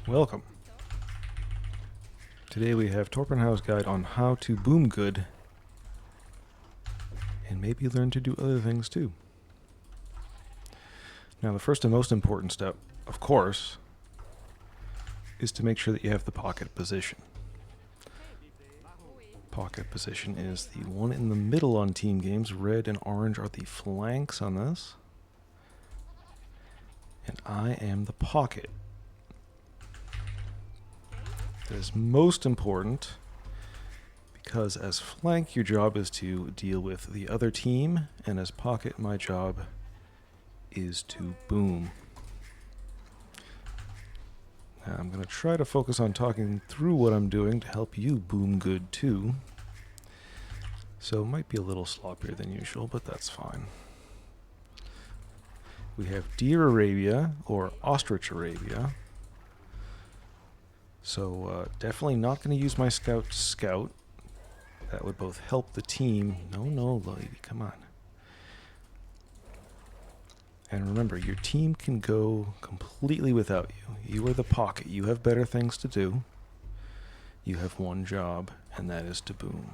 Welcome. Today we have Torpenhow's guide on how to boom good and maybe learn to do other things too. Now the first and most important step, of course, is to make sure that you have the pocket position. Pocket position is the one in the middle on Team Games. Red and orange are the flanks on this. And I am the pocket. That is most important because as flank your job is to deal with the other team, and as pocket my job is to boom. Now I'm going to try to focus on talking through what I'm doing to help you boom good too. So it might be a little sloppier than usual, but that's fine. We have Deer Arabia or Ostrich Arabia. So definitely not going to use my scout to scout. That would both help the team. No, lady, come on. And remember, your team can go completely without you. You are the pocket. You have better things to do. You have one job, and that is to boom.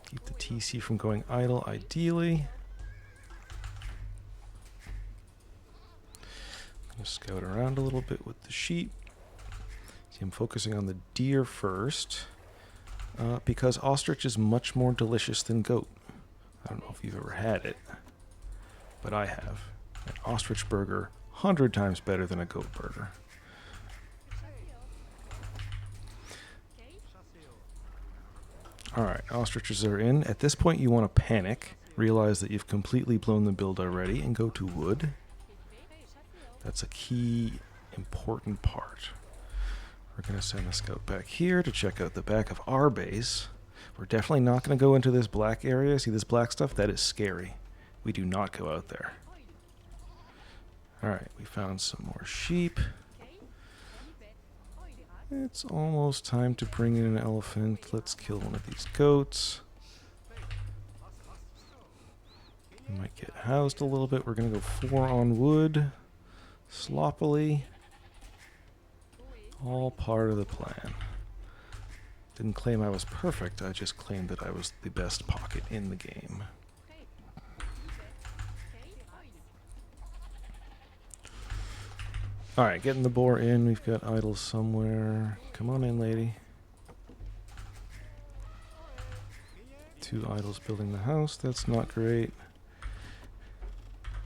Keep the TC from going idle, ideally. Scout around a little bit with the sheep. See, I'm focusing on the deer first because ostrich is much more delicious than goat. I don't know if you've ever had it, but I have. An ostrich burger, 100 times better than a goat burger. Alright, ostriches are in. At this point you want to panic, realize that you've completely blown the build already, and go to wood. That's a key, important part. We're going to send a scout back here to check out the back of our base. We're definitely not going to go into this black area. See this black stuff? That is scary. We do not go out there. Alright, we found some more sheep. It's almost time to bring in an elephant. Let's kill one of these goats. We might get housed a little bit. We're going to go 4 on wood. Sloppily. All part of the plan. Didn't claim I was perfect, I just claimed that I was the best pocket in the game. Alright, getting the boar in. We've got idols somewhere. Come on in, lady. 2 idols building the house. That's not great.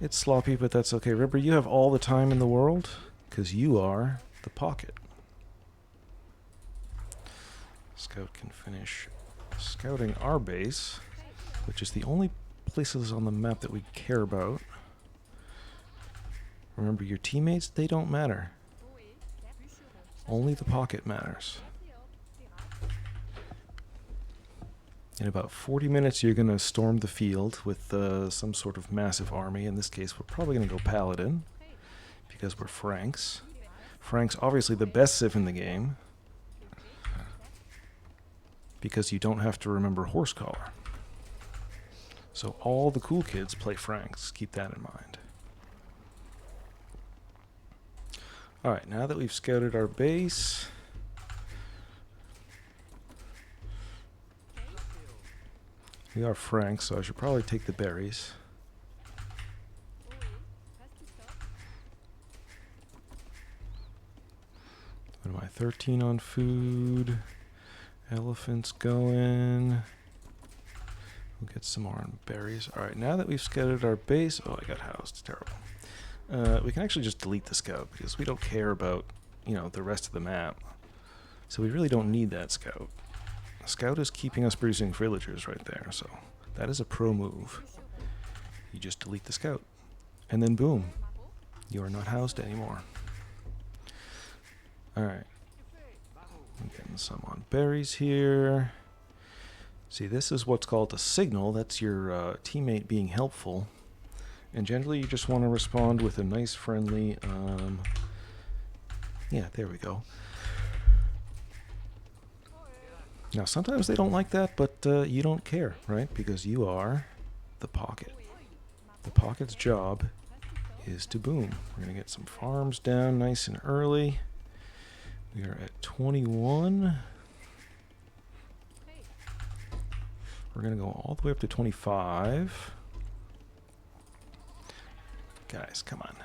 It's sloppy, but that's okay. Remember, you have all the time in the world, because you are the pocket. Scout can finish scouting our base, which is the only places on the map that we care about. Remember, your teammates, they don't matter. Only the pocket matters. In about 40 minutes, you're going to storm the field with some sort of massive army. In this case, we're probably going to go Paladin, because we're Franks. Franks, obviously the best civ in the game, because you don't have to remember Horsecollar. So all the cool kids play Franks. Keep that in mind. Alright, now that we've scouted our base... We are Franks, so I should probably take the berries. What am I, 13 on food? Elephants going. We'll get some more on berries. Alright, now that we've scouted our base... Oh, I got housed. Terrible. We can actually just delete the scout, because we don't care about, you know, the rest of the map. So we really don't need that scout. Scout is keeping us producing villagers right there, so that is a pro move. You just delete the scout, and then boom, you are not housed anymore. Alright, I'm getting some on berries here. See, this is what's called a signal. That's your teammate being helpful, and generally you just want to respond with a nice friendly, yeah, there we go. Now, sometimes they don't like that, but you don't care, right? Because you are the pocket. The pocket's job is to boom. We're going to get some farms down nice and early. We are at 21. We're going to go all the way up to 25. Guys, come on.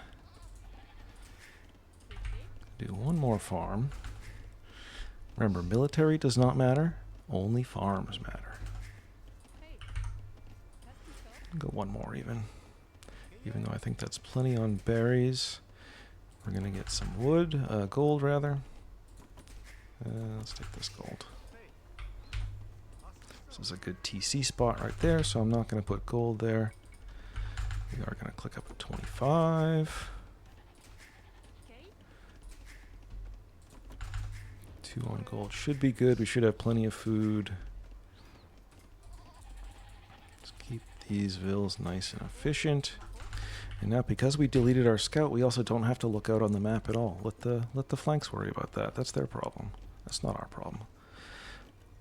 Do one more farm. Remember, military does not matter. Only farms matter. Go one more even though I think that's plenty on berries. We're gonna get some wood, gold rather. Let's take this gold. This is a good TC spot right there, so I'm not gonna put gold there. We are gonna click up at 25. 2 on gold should be good. We should have plenty of food. Let's keep these vills nice and efficient. And now, because we deleted our scout, we also don't have to look out on the map at all. Let the flanks worry about that. That's their problem. That's not our problem.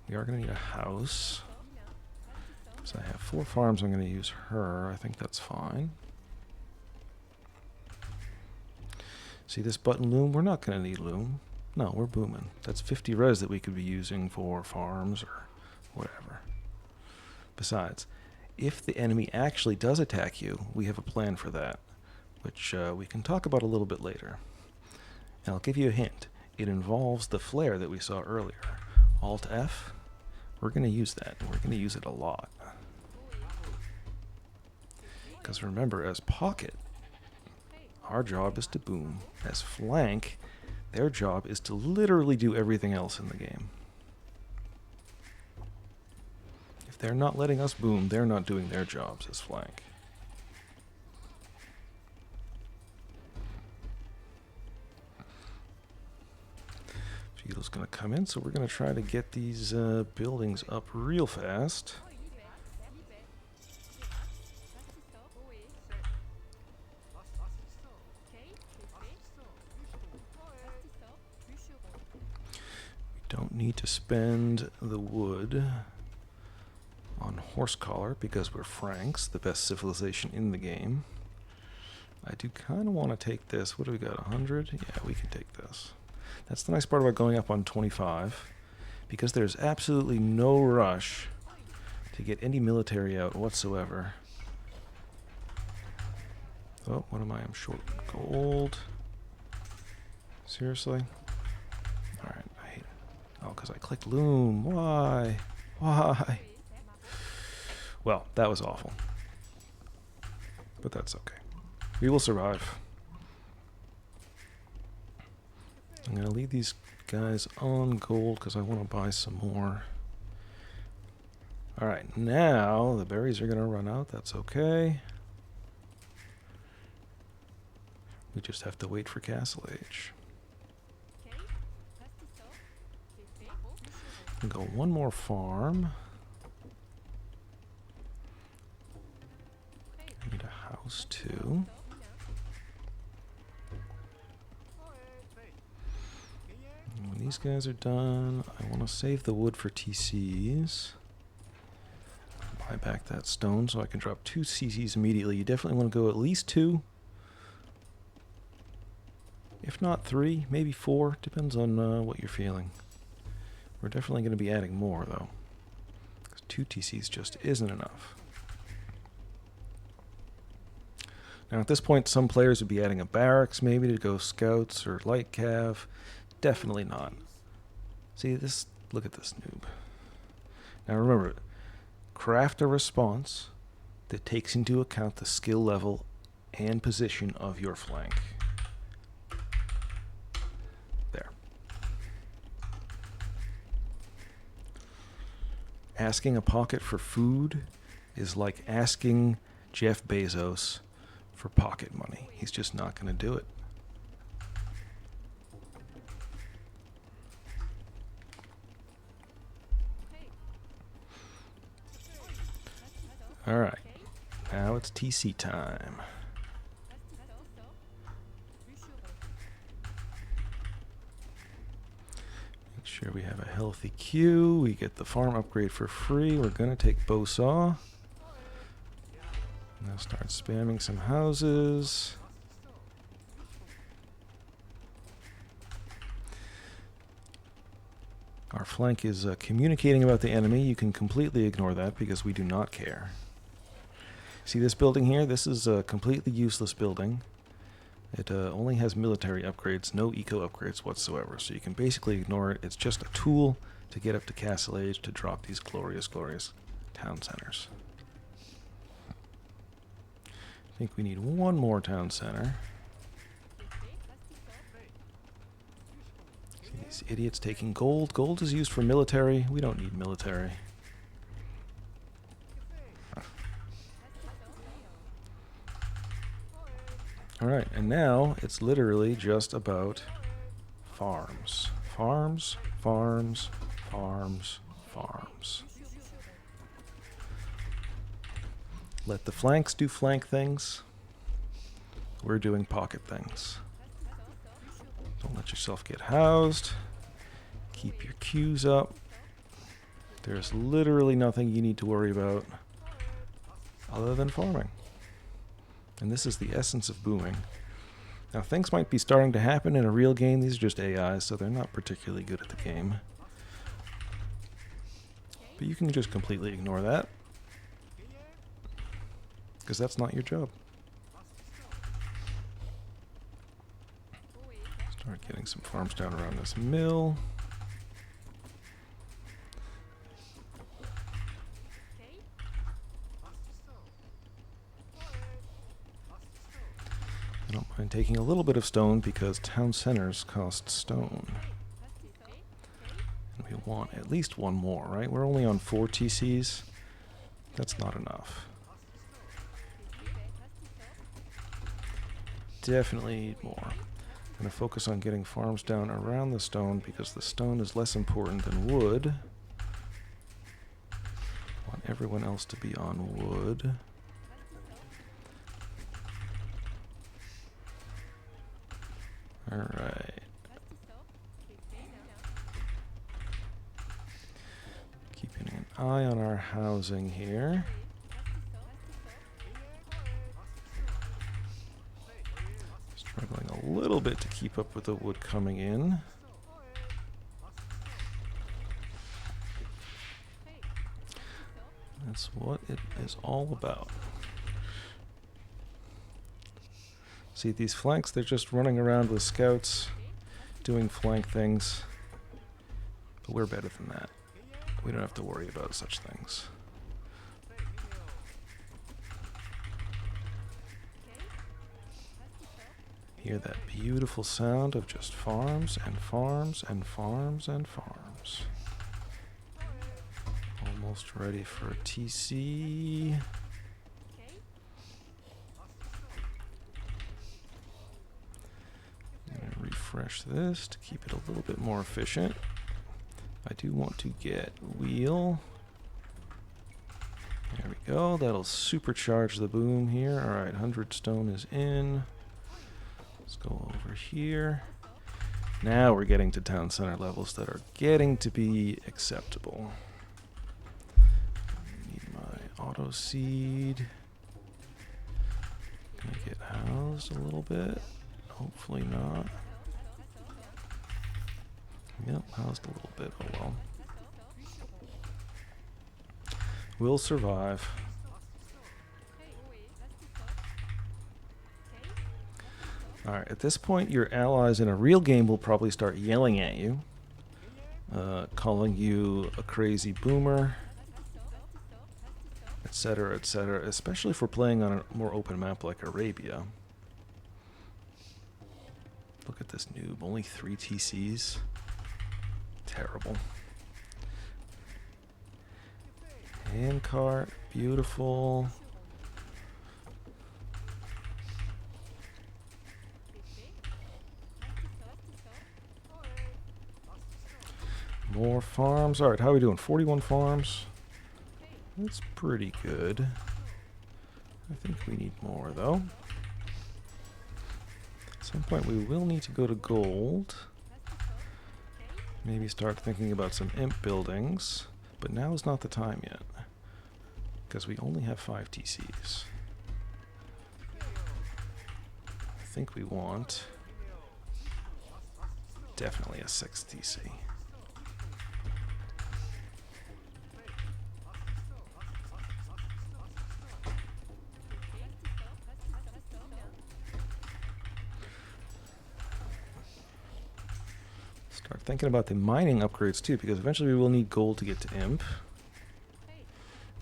We are going to need a house. Because I have 4 farms, I'm going to use her. I think that's fine. See this button loom? We're not going to need loom. No, we're booming. That's 50 res that we could be using for farms or whatever. Besides, if the enemy actually does attack you, we have a plan for that, which we can talk about a little bit later. And I'll give you a hint. It involves the flare that we saw earlier. Alt F, we're going to use that, and we're going to use it a lot. Because remember, as pocket, our job is to boom. As flank, their job is to literally do everything else in the game. If they're not letting us boom, they're not doing their jobs as flank. Feudal's going to come in, so we're going to try to get these buildings up real fast. We don't need to spend the wood on horse collar because we're Franks, the best civilization in the game. I do kind of want to take this. What do we got, 100? Yeah, we can take this. That's the nice part about going up on 25, because there's absolutely no rush to get any military out whatsoever. Oh, what am I? I'm short gold. Seriously? Alright, I hate it. Oh, because I clicked loom. Why? Why? Well, that was awful. But that's okay. We will survive. I'm going to leave these guys on gold because I want to buy some more. Alright, now the berries are going to run out. That's okay. We just have to wait for Castle Age. We'll go one more farm. I need a house too. And when these guys are done, I want to save the wood for TCs. Buy back that stone so I can drop 2 CCs immediately. You definitely want to go at least 2. If not 3, maybe 4. Depends on what you're feeling. We're definitely going to be adding more though, because 2 TCs just isn't enough. Now at this point, some players would be adding a barracks maybe to go scouts or light cav. Definitely not. See this? Look at this noob. Now remember, craft a response that takes into account the skill level and position of your flank. There. Asking a pocket for food is like asking Jeff Bezos for pocket money. He's just not going to do it. All right, now it's TC time. Make sure we have a healthy queue. We get the farm upgrade for free. We're going to take bow saw. Now start spamming some houses. Our flank is communicating about the enemy. You can completely ignore that because we do not care. See this building here? This is a completely useless building. It only has military upgrades, no eco upgrades whatsoever. So you can basically ignore it. It's just a tool to get up to Castle Age to drop these glorious, glorious town centers. I think we need one more town center. See these idiots taking gold. Gold is used for military. We don't need military. Alright, and now it's literally just about farms. Farms, farms, farms, farms. Let the flanks do flank things. We're doing pocket things. Don't let yourself get housed. Keep your queues up. There's literally nothing you need to worry about other than farming. And this is the essence of booming. Now things might be starting to happen in a real game. These are just AIs, so they're not particularly good at the game. But you can just completely ignore that, because that's not your job. Start getting some farms down around this mill. I don't mind taking a little bit of stone because town centers cost stone. And we want at least one more, right? We're only on 4 TCs. That's not enough. Definitely need more. I'm going to focus on getting farms down around the stone because the stone is less important than wood. I want everyone else to be on wood. Alright. Keeping an eye on our housing here. Struggling a little bit to keep up with the wood coming in. That's what it is all about. See, these flanks, they're just running around with scouts, doing flank things. But we're better than that. We don't have to worry about such things. Hear that beautiful sound of just farms and farms and farms and farms. Almost ready for a TC. Refresh this to keep it a little bit more efficient. I do want to get wheel. There we go. That'll supercharge the boom here. Alright, 100 stone is in. Let's go over here. Now we're getting to town center levels that are getting to be acceptable. I need my auto seed. Can I get housed a little bit? Hopefully not. Yep, housed a little bit. Oh well. We'll survive. Alright, at this point your allies in a real game will probably start yelling at you. Calling you a crazy boomer. Etc, etc. Especially if we're playing on a more open map like Arabia. Look at this noob, only 3 TCs. Terrible. Handcart, beautiful. More farms. Alright, how are we doing? 41 farms. That's pretty good. I think we need more, though. At some point we will need to go to gold. Maybe start thinking about some imp buildings. But now is not the time yet. Because we only have 5 TCs. I think we want definitely a 6th TC. Start thinking about the mining upgrades too, because eventually we will need gold to get to Imp.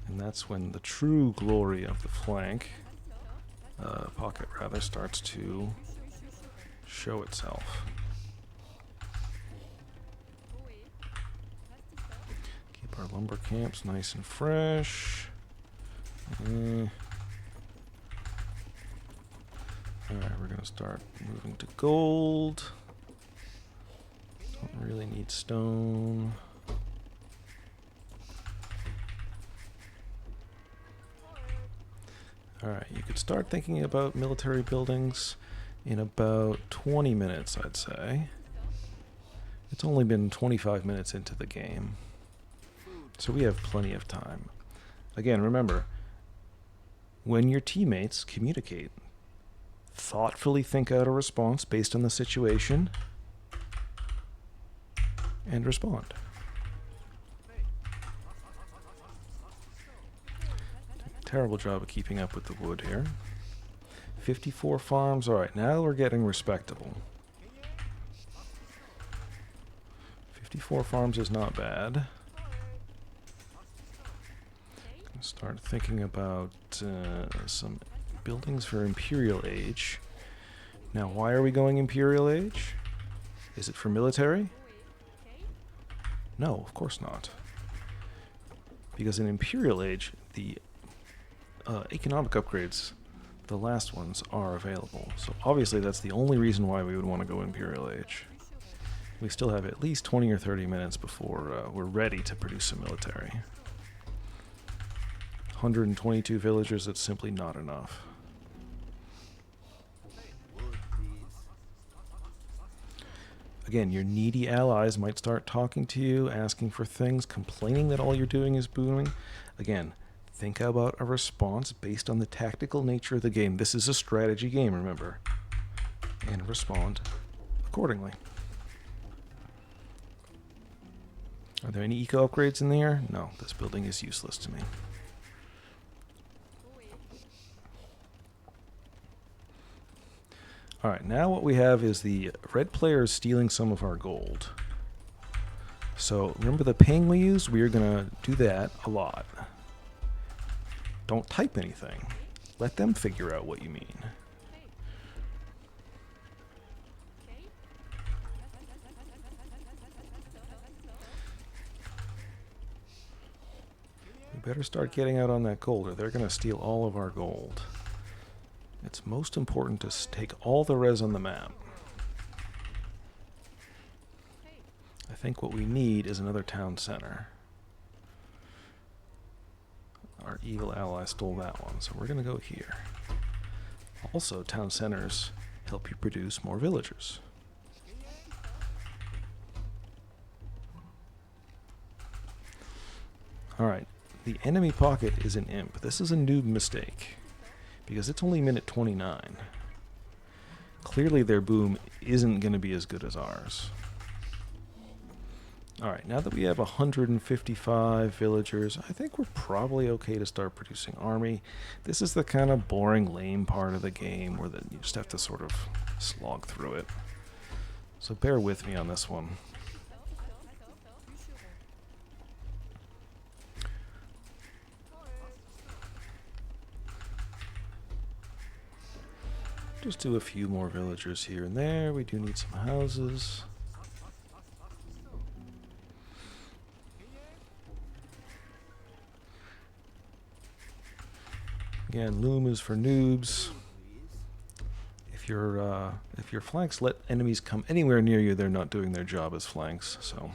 And that's when the true glory of the flank, pocket rather, starts to show itself. Keep our lumber camps nice and fresh. Alright, we're going to start moving to gold. Don't really need stone. Alright, you could start thinking about military buildings in about 20 minutes, I'd say. It's only been 25 minutes into the game, so we have plenty of time. Again, remember, when your teammates communicate, thoughtfully think out a response based on the situation, and respond. Terrible job of keeping up with the wood here. 54 farms. Alright, now we're getting respectable. 54 farms is not bad. Start thinking about some buildings for Imperial Age. Now, why are we going Imperial Age? Is it for military? No, of course not. Because in Imperial Age, the economic upgrades, the last ones, are available. So obviously that's the only reason why we would want to go Imperial Age. We still have at least 20 or 30 minutes before we're ready to produce some military. 122 villagers, that's simply not enough. Again, your needy allies might start talking to you, asking for things, complaining that all you're doing is booming. Again, think about a response based on the tactical nature of the game. This is a strategy game, remember. And respond accordingly. Are there any eco upgrades in there? No, this building is useless to me. Alright, now what we have is the red players stealing some of our gold. So remember the ping we used? We're going to do that a lot. Don't type anything. Let them figure out what you mean. We better start getting out on that gold or they're going to steal all of our gold. It's most important to take all the res on the map. I think what we need is another town center. Our evil ally stole that one, so we're going to go here. Also, town centers help you produce more villagers. Alright, the enemy pocket is an imp. This is a noob mistake, because it's only minute 29. Clearly their boom isn't going to be as good as ours. Alright, now that we have 155 villagers, I think we're probably okay to start producing army. This is the kind of boring, lame part of the game where you just have to sort of slog through it. So bear with me on this one. Just do a few more villagers here and there. We do need some houses. Again, loom is for noobs. If your flanks let enemies come anywhere near you, they're not doing their job as flanks. So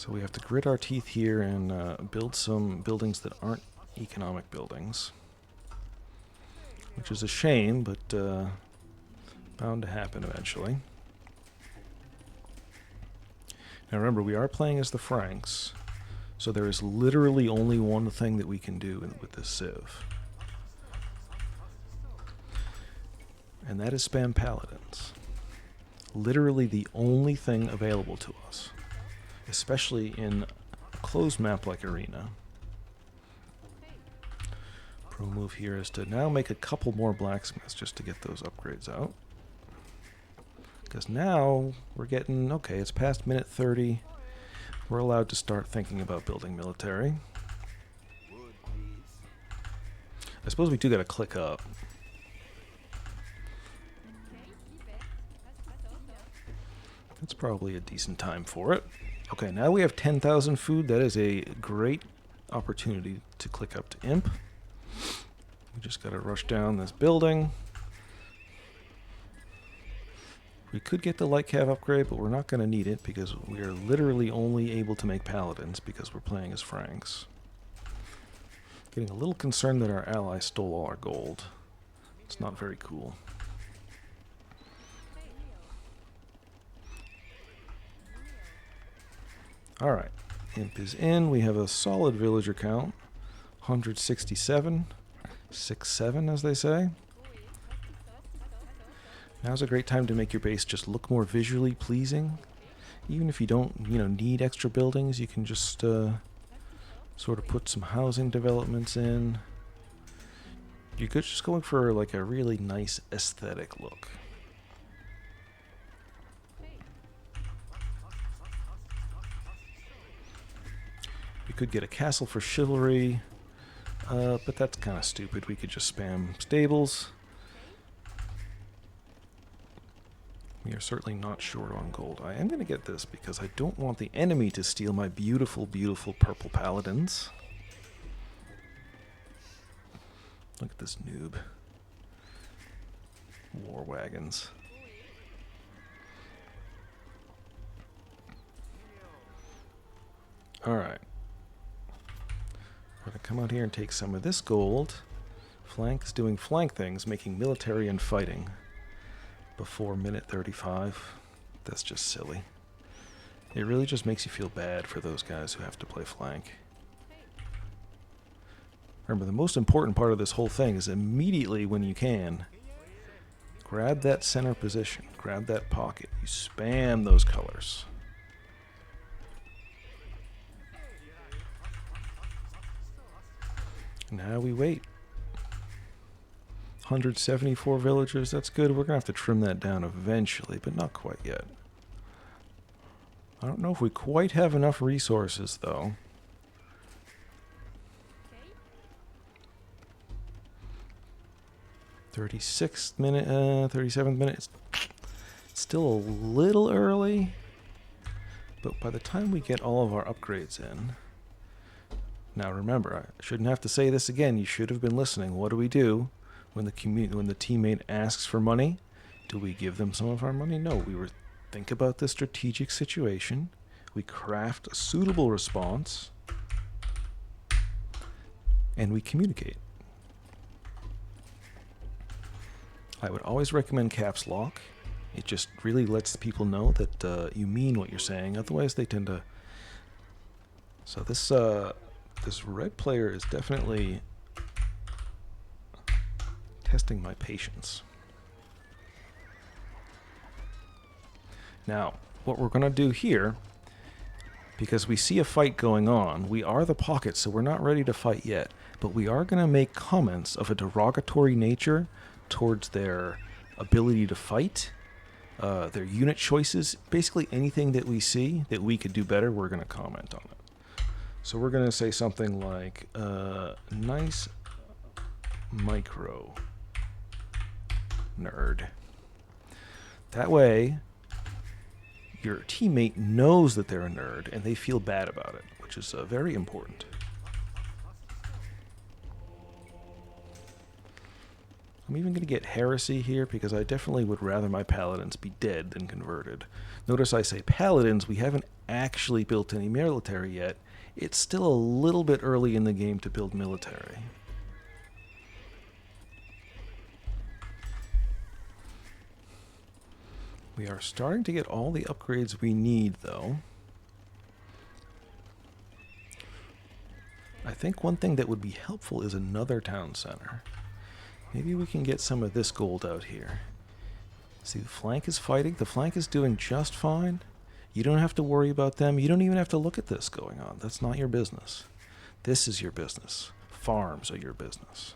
we have to grit our teeth here and build some buildings that aren't economic buildings. Which is a shame, but bound to happen eventually. Now remember, we are playing as the Franks, so there is literally only one thing that we can do with this Civ. And that is spam paladins. Literally the only thing available to us, especially in a closed map like Arena. Pro move here is to now make a couple more blacksmiths just to get those upgrades out. Because now we're getting, okay, it's past minute 30. We're allowed to start thinking about building military. I suppose we do got to click up. That's probably a decent time for it. Okay, now we have 10,000 food. That is a great opportunity to click up to Imp. We just got to rush down this building. We could get the light cav upgrade, but we're not going to need it because we are literally only able to make paladins because we're playing as Franks. Getting a little concerned that our ally stole all our gold. It's not very cool. Alright, Imp is in. We have a solid villager count. 167. 6-7 as they say. Now's a great time to make your base just look more visually pleasing. Even if you don't, need extra buildings, you can just sort of put some housing developments in. You're just going for like a really nice aesthetic look. We could get a castle for chivalry, but that's kind of stupid. We could just spam stables. We are certainly not short on gold. I am going to get this because I don't want the enemy to steal my beautiful, beautiful purple paladins. Look at this noob. War wagons. Alright. We're going to come out here and take some of this gold. Flank is doing flank things, making military and fighting. Before minute 35. That's just silly. It really just makes you feel bad for those guys who have to play flank. Remember, the most important part of this whole thing is immediately when you can, grab that center position, grab that pocket. You spam those colors. Now we wait. 174 villagers, that's good. We're going to have to trim that down eventually, but not quite yet. I don't know if we quite have enough resources, though. .37th minute. It's still a little early, but by the time we get all of our upgrades in... Now remember, I shouldn't have to say this again. You should have been listening. What do we do? When the teammate asks for money, do we give them some of our money? No, we think about the strategic situation. We craft a suitable response, and we communicate. I would always recommend caps lock. It just really lets people know that you mean what you're saying. Otherwise, they tend to. So this red player is definitely testing my patience. Now, what we're going to do here, because we see a fight going on, we are the pocket, so we're not ready to fight yet, but we are going to make comments of a derogatory nature towards their ability to fight, their unit choices, basically anything that we see that we could do better, we're going to comment on it. So we're going to say something like, nice micro nerd. That way, your teammate knows that they're a nerd and they feel bad about it, which is very important. I'm even going to get heresy here because I definitely would rather my paladins be dead than converted. Notice I say paladins, we haven't actually built any military yet. It's still a little bit early in the game to build military. We are starting to get all the upgrades we need, though. I think one thing that would be helpful is another town center. Maybe we can get some of this gold out here. See, the flank is fighting. The flank is doing just fine. You don't have to worry about them. You don't even have to look at this going on. That's not your business. This is your business. Farms are your business.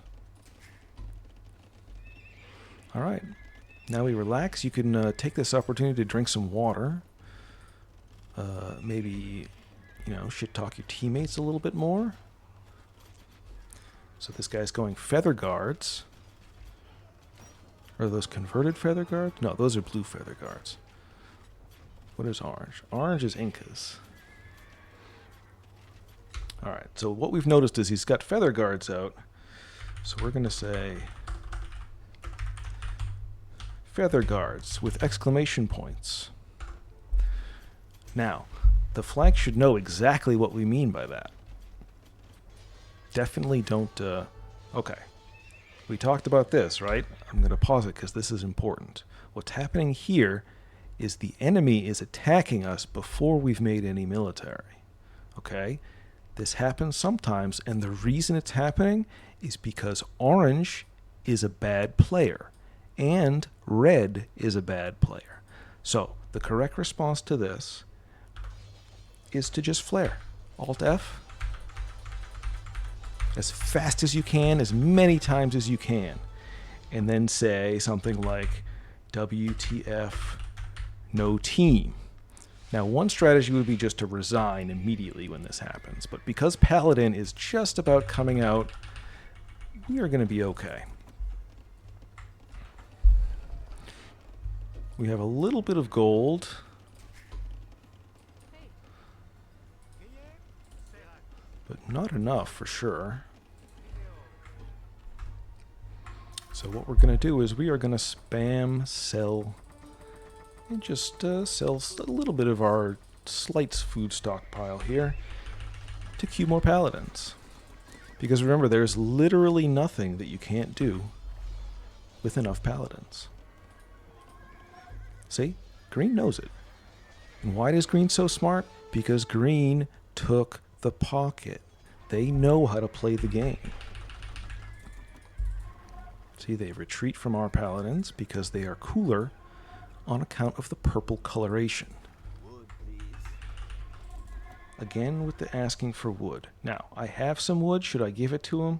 All right. Now we relax. You can take this opportunity to drink some water. Maybe, shit talk your teammates a little bit more. So this guy's going feather guards. Are those converted feather guards? No, those are blue feather guards. What is orange? Orange is Incas. Alright, so what we've noticed is he's got feather guards out. So we're going to say feather guards with exclamation points. Now, the flank should know exactly what we mean by that. Definitely don't... okay. We talked about this, right? I'm going to pause it because this is important. What's happening here is the enemy is attacking us before we've made any military. Okay? This happens sometimes, and the reason it's happening is because orange is a bad player, and red is a bad player. So, the correct response to this is to just flare. Alt-F. As fast as you can, as many times as you can. And then say something like, WTF, no team. Now, one strategy would be just to resign immediately when this happens. But because Paladin is just about coming out, we are going to be okay. We have a little bit of gold. But not enough for sure. So what we're going to do is we are going to spam sell and just sell a little bit of our slight food stockpile here to queue more paladins. Because remember, there's literally nothing that you can't do with enough paladins. See? Green knows it. And why is green so smart? Because green took the pocket. They know how to play the game. See, they retreat from our paladins because they are cooler on account of the purple coloration. Again with the asking for wood. Now, I have some wood. Should I give it to him?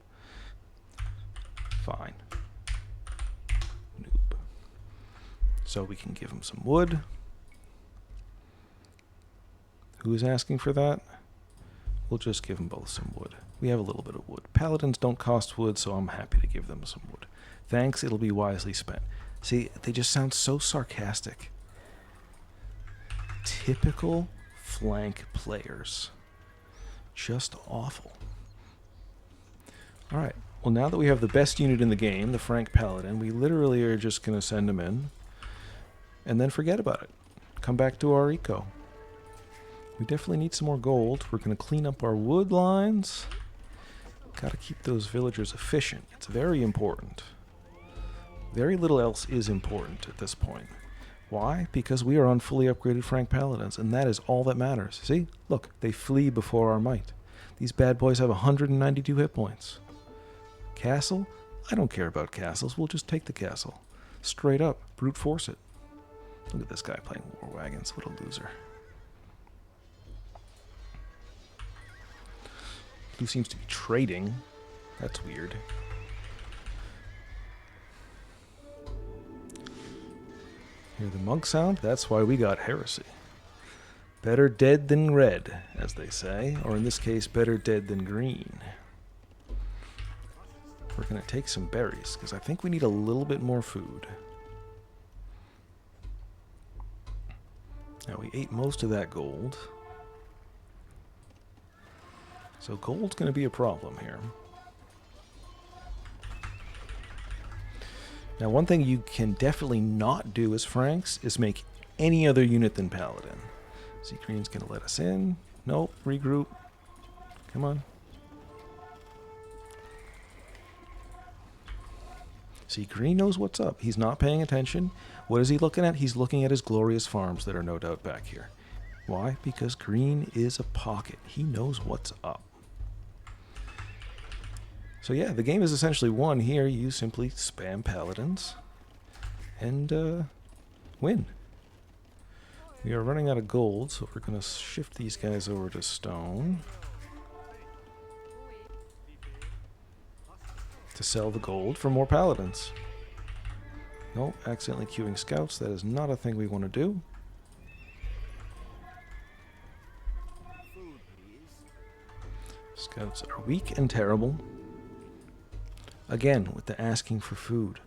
Fine. Noob. So we can give him some wood. Who is asking for that? We'll just give them both some wood. We have a little bit of wood. Paladins don't cost wood, so I'm happy to give them some wood. Thanks, it'll be wisely spent. See, they just sound so sarcastic. Typical flank players. Just awful. Alright, well now that we have the best unit in the game, the Frank Paladin, we literally are just going to send him in and then forget about it. Come back to our eco. We definitely need some more gold. We're going to clean up our wood lines. Got to keep those villagers efficient. It's very important. Very little else is important at this point. Why? Because we are on fully upgraded Frank Paladins, and that is all that matters. See? Look, they flee before our might. These bad boys have 192 hit points. Castle? I don't care about castles. We'll just take the castle. Straight up. Brute force it. Look at this guy playing War Wagons. What a loser. Blue seems to be trading. That's weird. Hear the monk sound? That's why we got heresy. Better dead than red, as they say. Or in this case, better dead than green. We're going to take some berries, because I think we need a little bit more food. Now, we ate most of that gold. So gold's going to be a problem here. Now, one thing you can definitely not do as Franks is make any other unit than Paladin. See, green's going to let us in. Nope, regroup. Come on. See, green knows what's up. He's not paying attention. What is he looking at? He's looking at his glorious farms that are no doubt back here. Why? Because green is a pocket. He knows what's up. So yeah, the game is essentially won here. You simply spam paladins and win. We are running out of gold, so we're going to shift these guys over to stone to sell the gold for more paladins. Oh, accidentally queuing scouts. That is not a thing we want to do. Scouts are weak and terrible. Again, with the asking for food.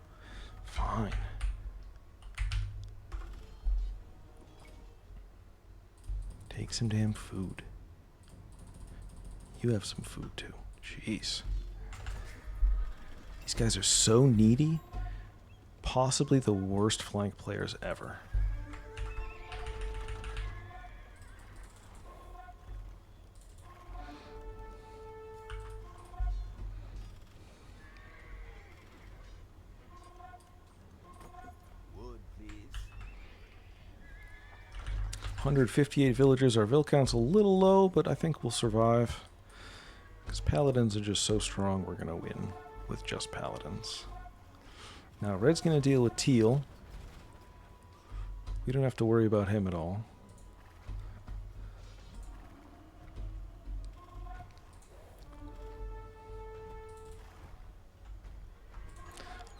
Fine. Take some damn food. You have some food too. Jeez. These guys are so needy. Possibly the worst flank players ever. Wood, please. 158 villagers. Our vill count's a little low, but I think we'll survive. Because paladins are just so strong, we're going to win with just paladins. Now, red's going to deal with teal. We don't have to worry about him at all.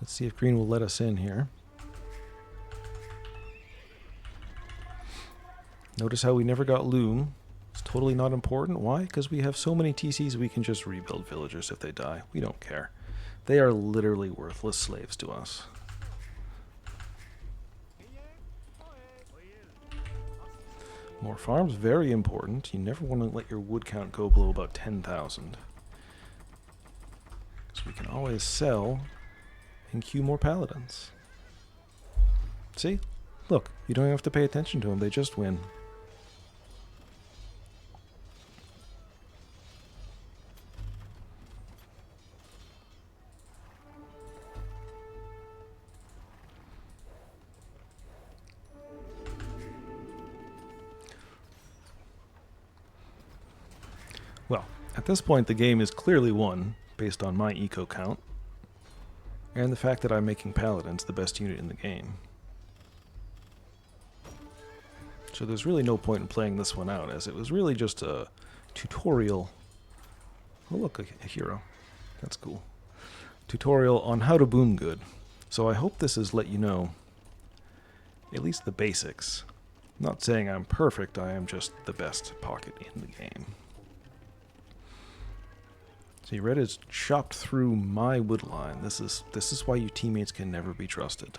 Let's see if green will let us in here. Notice how we never got loom. It's totally not important. Why? Because we have so many TCs we can just rebuild villagers if they die. We don't care. They are literally worthless slaves to us. More farms, very important. You never want to let your wood count go below about 10,000. Because we can always sell and queue more paladins. See? Look, you don't have to pay attention to them. They just win. Well, at this point the game is clearly won based on my eco count and the fact that I'm making paladins the best unit in the game. So there's really no point in playing this one out, as it was really just a tutorial. Oh look, a hero. That's cool. Tutorial on how to boom good. So I hope this has let you know at least the basics. I'm not saying I'm perfect, I am just the best pocket in the game. See, red has chopped through my wood line. This is why you teammates can never be trusted.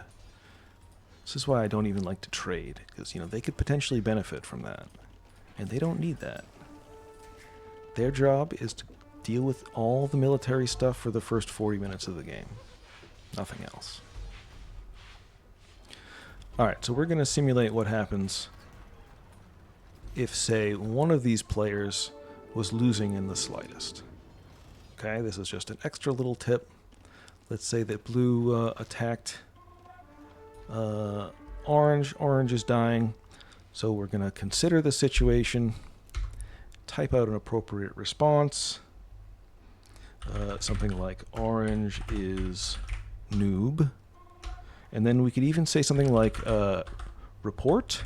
This is why I don't even like to trade, because, you know, they could potentially benefit from that. And they don't need that. Their job is to deal with all the military stuff for the first 40 minutes of the game. Nothing else. Alright, so we're going to simulate what happens if, say, one of these players was losing in the slightest. Okay, this is just an extra little tip. Let's say that blue attacked orange. Orange is dying. So we're going to consider the situation, type out an appropriate response. Something like orange is noob. And then we could even say something like report.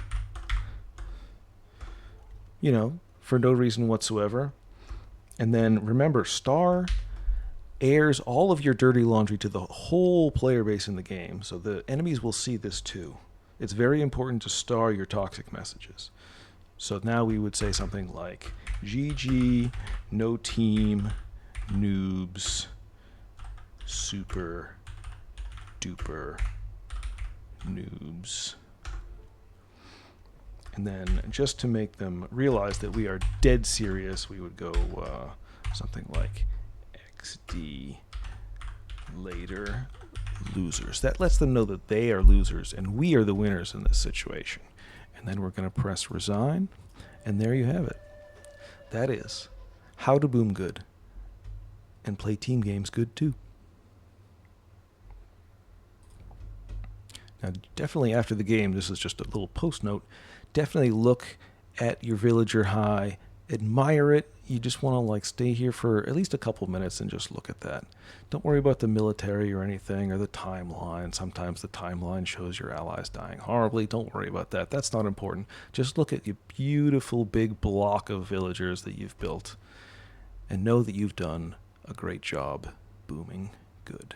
You know, for no reason whatsoever. And then remember, star airs all of your dirty laundry to the whole player base in the game, so the enemies will see this too. It's very important to star your toxic messages. So now we would say something like, GG, no team, noobs, super duper noobs. And then, just to make them realize that we are dead serious, we would go something like XD later losers. That lets them know that they are losers and we are the winners in this situation. And then we're going to press resign, and there you have it. That is how to boom good and play team games good too. Now, definitely after the game, this is just a little post note, definitely look at your villager high, admire it. You just want to like stay here for at least a couple minutes and just look at that. Don't worry about the military or anything or the timeline. Sometimes the timeline shows your allies dying horribly. Don't worry about that. That's not important. Just look at your beautiful big block of villagers that you've built and know that you've done a great job booming good.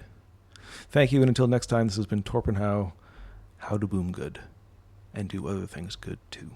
Thank you, and until next time, this has been Torpenhow how to boom good and do other things good too.